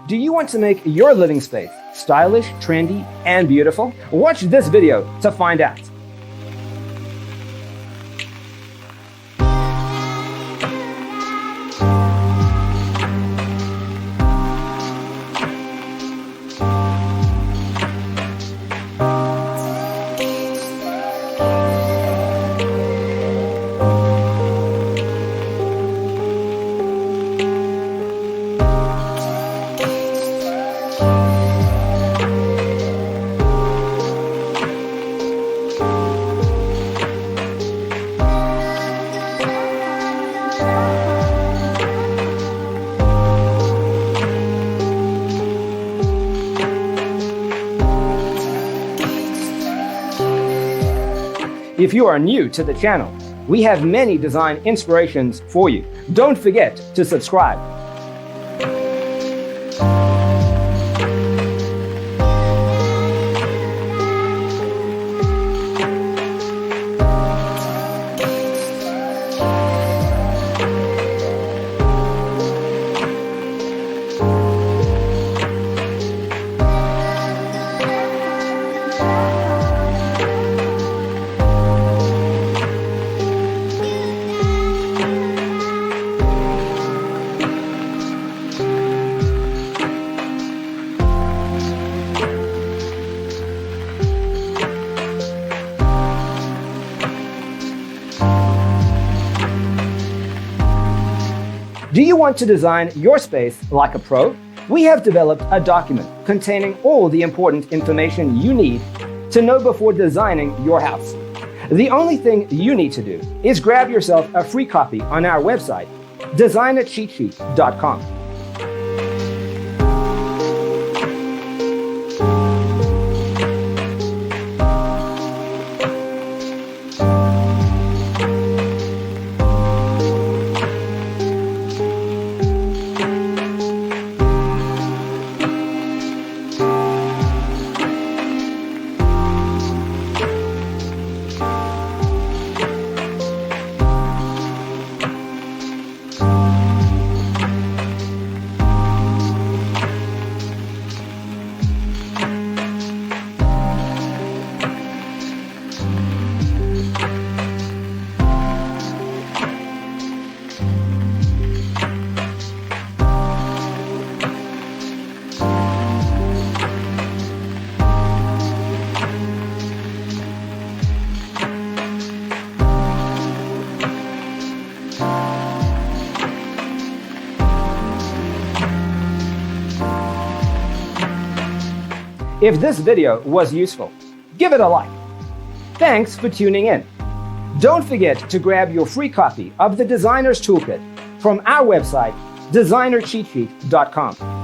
Do you want to make your living space stylish, trendy, and beautiful? Watch this video to find out. If you are new to the channel, we have many design inspirations for you. Don't forget to subscribe. Do you want to design your space like a pro? We have developed a document containing all the important information you need to know before designing your house. The only thing you need to do is grab yourself a free copy on our website, designercheatsheet.com. If this video was useful, give it a like. Thanks for tuning in. Don't forget to grab your free copy of the Designer's Toolkit from our website, designercheatsheet.com.